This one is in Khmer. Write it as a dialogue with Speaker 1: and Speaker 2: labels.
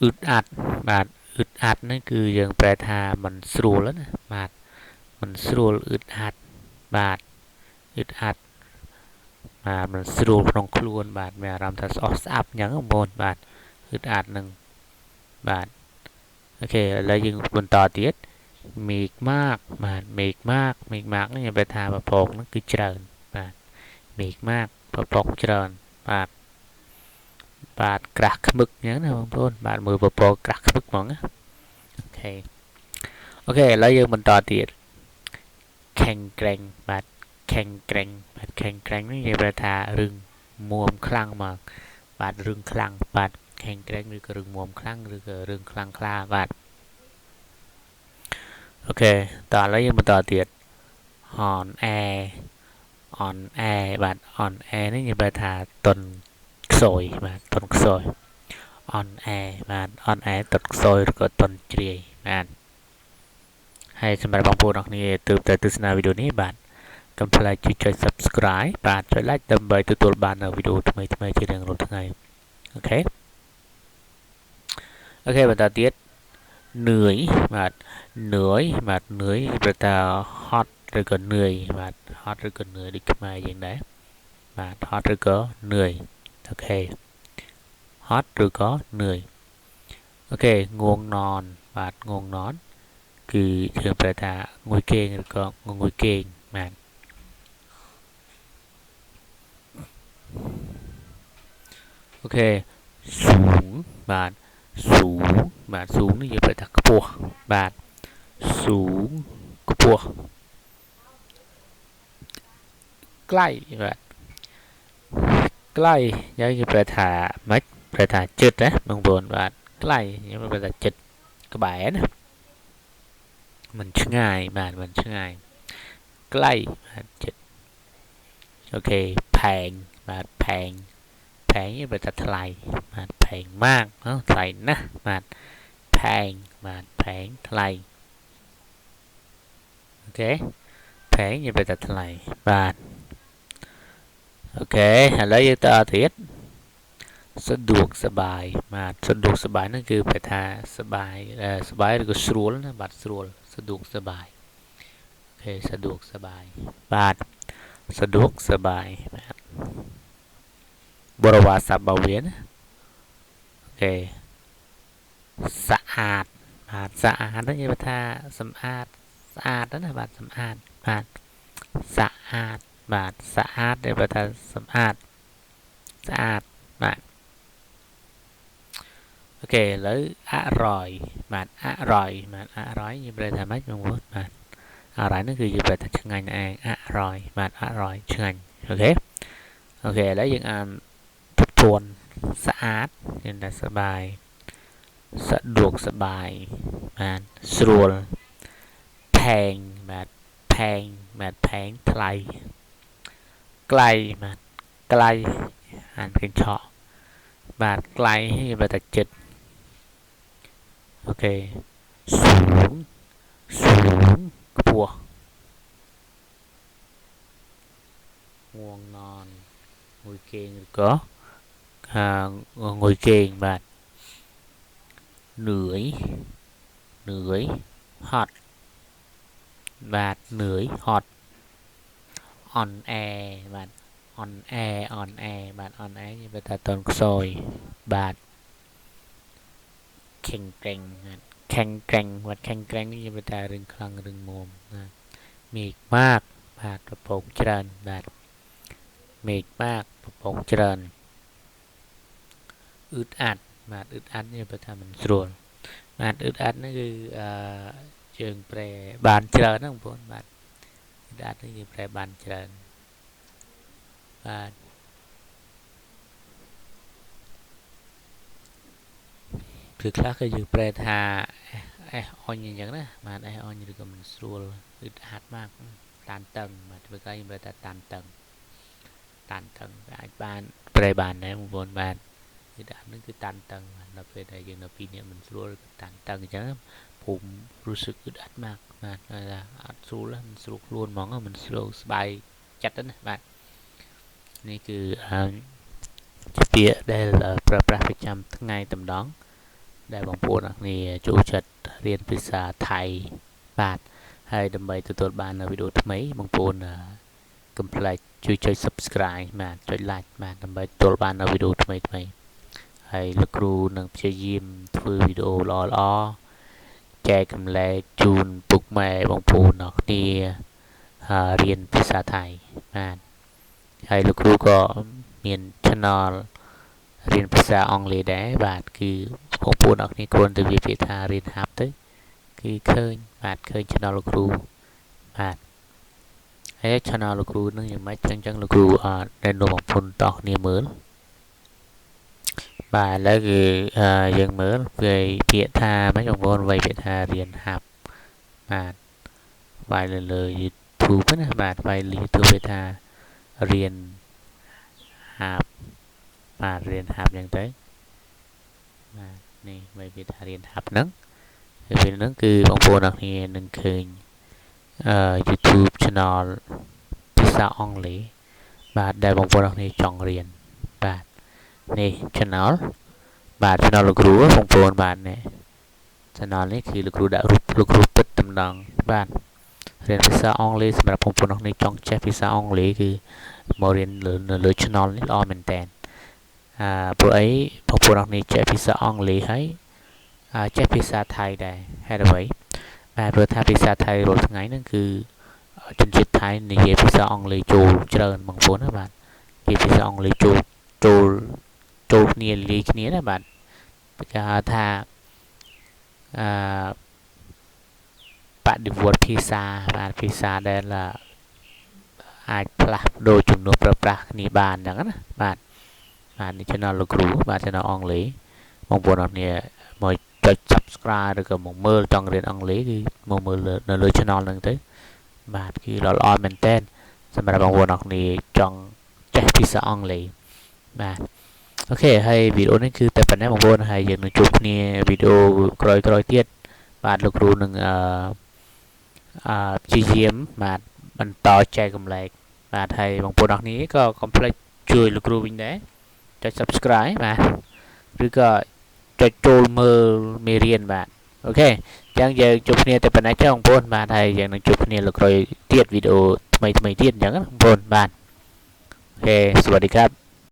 Speaker 1: อึดอัดบาดอึดอัดนั่นคือยังแปลธามันสรูแล้วนะบาดมันสรูอึดอัดบาดอึดอัดมันสรูក្នុងខ្លួនបាទមានអារម្មណ៍ថាស្អប់ស្អាប់អញ្ចឹងបងបាទอึดอัดនឹងបាទអូខេឥឡូវយើងបន្តទៀតមេឃមากបាទមេឃមากនេះយើងបែរថាប្រភពហ្នឹងគឺច្រើនបាទមេឃមากប្រភពច្រើនបាទក្រាស់ខ្មឹកអញ្ចឹងណាបងប្អូនបាទមើលប្រភពក្រាស់ខ្មឹកហ្មងណាអូខេឥឡូវយើងបន្តទៀតខេងក្រែងបាទខេងក្រែងនេះយើងបែរថារឹងមួមខ្លាំងមកបាទរឹងខ្លាំងបាទខេងក្រែងឬក៏រឹងមួមខ្លាំងឬក៏រឹងខ្លាំងក្លាបាទអូខេតោះឥឡូវយើងបន្តទៀតអនអែបាទអនអែនេះយើងបែរថាតុនខ្សោយបាទតុនខ្សោយអនអែបាទអនអែតុនខ្សោយឬក៏តុនជ្រាយបាទហើយសម្រាប់បងប្អូនអរគ្នាទើបតែទស្សនាវីដេអូនេះបាទកុំភ្លេចចុច Subscribe បាទចុច Like ដើម្បីទទួលបាននូវវីដេអូថ្មីៗជារៀងរាល់ថ្ងៃអូខេបន្តទៀតនឿយបាទនឿយប្រតាហត់ឬក៏នឿយបាទហត់ឬក៏នឿយដូចខ្មែរយើងដែរបាទហត់ឬក៏នឿយអូខេហត់ឬក៏នឿយអូខេងងននបាទងងននគឺយើងប្រែថាងុយគេងឬក៏ងុយគេងបាទអូខេស៊ូងបាទស៊ូងនេះយើងប្រែថាខ្ពស់បាទស៊ូងខ្ពស់ក្លាយបាទក្លាយយើងប្រែថាម៉េចប្រែថាចិត្តណាបងប្អូនបាទក្លាយយើងប្រែថាចិត្តក្បែរណាมันឆ្ងាយបាទมันឆ្ងាយក្លាយបាទចិត្តអូខេផែងបាទផែងយើងប្រែថាថ្លៃបាទផែងมากថ្លៃណាស់បាទផែងបាទផែងថ្លៃអូខេផែងយើងប្រែថាថ្លៃបាទអូខេឥឡូវយើងទៅទៀតសะดวกសบายបាទសะดวกសบายហ្នឹងគឺប្រែថាសบายឬក៏ស្រួលណាបាទស្រួលសะดวกសบายអូខេសะดวกសบายបាទសะดวกសบายបាទបរិវារស័ព្ទរបស់វាណាអូខេស្អាតបាទស្អាតហ្នឹងនិយាយថាសម្អាតស្អាតណាបាទសម្អាតបាទស្អាតបាទស្អាតនិយាយថាសម្អាតស្អាតបាទអូខេឥឡូវអរ៉យបាទអរ៉យយើងប្រែថាម៉េចបងប្អូនបាទអរ៉យហ្នឹងគឺយើងប្រែថាឆ្ងាញ់ឯងអរ៉យបាទអរ៉យឆ្ងាញ់អូខេឥឡូវយើងអានទពន់ស្អាតយើងថាសบายសะดวกសบายបាទស្រួលផែងបាទផែងថ្លៃក្លៃបាទក្លៃអានឃើញឆក់បាទក្លៃយើងប្រែថាចិត្តអូខេស៊ូងខ្ពស់ងងននងុយគេងឬក៏ងុយគេងបាទនឿយហត់បាទនឿយហត់អនអែបាទអនអែបាទអនអែយើងប្រែថាតនខ្សោយបាទខេងក្រែងបាទខេងក្រែងនេះយើងប្រែថារឹងខ្លាំងរឹងមាំណាមេឃមากបាទប្រពងច្រើនបាទមេឃមากប្រពងច្រើនអ៊ឺតអាត់បាទអ៊ឺតអាត់នេះប្រែថាមិនស្រួលបាទអ៊ឺតអាត់នេះគឺយើងប្រែបានច្រើនណាបងប្អូនបាទអ៊ឺតអាត់នេះយើងប្រែបានច្រើនបាទគឺខ្លះគឺយើងប្រែថាអេសអញអញ្ចឹងណាបាទអេសអញឬក៏មិនស្រួលអ៊ឺតអាត់មកតានតឹងបាទធ្វើឲ្យយើងប្រែថាតានតឹងអាចបានប្រែបានដែរបងប្អូនបាទអ៊ឺតអាត់ហ្នឹងគឺតានតឹងដល់ពេលដែលយើងនៅពីនេះមិនស្រួលតានតឹងអញ្ចឹងភូមិรู้สึกអ៊ឺតអាត់មកបាទថាអត់ស្រួលមិនស្រួលខ្លួនហ្មងមិនស្រួលស្បាយចិត្តណាបាទនេះគឺជាពាក្យដែលប្រើប្រាស់ប្រចាំថ្ងៃតម្ដង ដែលបងប្អូនអរគ្នាចូលចិត្តរៀនភាសាថៃបាទហើយដើម្បីទទួលបាននៅវីដេអូថ្មីបងប្អូនកុំភ្លេចជួយចុច Subscribe បាទចុច Like បាទដើម្បីទទួលបាននៅវីដេអូថ្មីហើយលោកគ្រូនឹងព្យាយាមធ្វើវីដេអូល្អៗចែកកម្លែកជូនពុកម៉ែបងប្អូនអរគ្នារៀនភាសាថៃបាទហើយលោកគ្រូក៏មាន Channel រៀនភាសាអង់គ្លេសដែរបាទគឺបងប្អូនអរគ្នាគ្រាន់តែវាពាក្យថារៀនហាប់ទៅគឺឃើញបាទឃើញ Channel លោកគ្រូបាទហើយ Channel លោកគ្រូនឹងយ៉ាងម៉េចចឹងលោកគ្រូណែនាំបងប្អូនតោះគ្នាមើលបាទឥឡូវគឺយើងមើលវាពាក្យថាម៉េចបងប្អូនវាពាក្យថារៀនហាប់បាទវាយលើ YouTube ណាបាទវាយលើ YouTube វាថារៀនហាប់បាទរៀនហាប់ចឹងទៅបាទនេះវាពាក្យថារៀនហាប់ហ្នឹងហើយវាហ្នឹងគឺបងប្អូនអរគ្នានឹងឃើញYouTube Channel ភាសាអង់គ្លេសបាទដែលបងប្អូនអរគ្នាចង់រៀនបាទនេះ Channel បាទ Channel លោកគ្រូបងប្អូនបាទនេះ Channel នេះគឺលោកគ្រូដាក់រូបលោកគ្រូពិតតម្ដងបាទរៀនភាសាអង់គ្លេសសម្រាប់បងប្អូនអរគ្នាចង់ចេះភាសាអង់គ្លេសគឺមករៀននៅលើ Channel នេះល្អមែនតើព្រោះអីបងប្អូនអរគ្នាចេះភាសាអង់គ្លេសហើយចេះភាសាថៃដែរហេតុអ្វីបាទព្រោះថាភាសាថៃរាល់ថ្ងៃហ្នឹងគឺជនជាតិថៃនិយាយភាសាអង់គ្លេសចូលច្រើនបងប្អូនណាបាទនិយាយភាសាអង់គ្លេសចូលគ្នាលាយគ្នាណាបាទគេហៅថាបដិវត្តភាសាបាទភាសាដែលអាចផ្លាស់ប្ដូរចំនួនប្រើប្រាស់គ្នាបានអញ្ចឹងណាបាទនេះ Channel លោកគ្រូបាទ Channel អង់គ្លេសបងប្អូនអរគ្នាមកចុច Subscribe ឬក៏មកមើលចង់រៀនអង់គ្លេសគឺមកមើលនៅលើ Channel ហ្នឹងទៅបាទគឺល្អមែនតើសម្រាប់បងប្អូនអរគ្នាចង់ចេះភាសាអង់គ្លេសបាទអូខេហើយវីដេអូនេះគឺតែប៉ុណ្ណេះបងប្អូនហើយយើងនឹងជួបគ្នាវីដេអូក្រោយទៀតបាទលោកគ្រូនឹងព្យាយាមបាទបន្តចែកកម្លែកបាទហើយបងប្អូនអរគ្នាក៏កុំភ្លេចជួយលោកគ្រូវិញដែរចុច Subscribe បាទឬក៏ចុចចូលមើលមេរៀនបាទអូខេអញ្ចឹងយើងជួបគ្នាតែប៉ុណ្ណេះចុះបងប្អូនបាទហើយយើងនឹងជួបគ្នាលើក្រោយទៀតវីដេអូថ្មីទៀតអញ្ចឹងណាបងប្អូនបាទអូខេសวัสดีครับ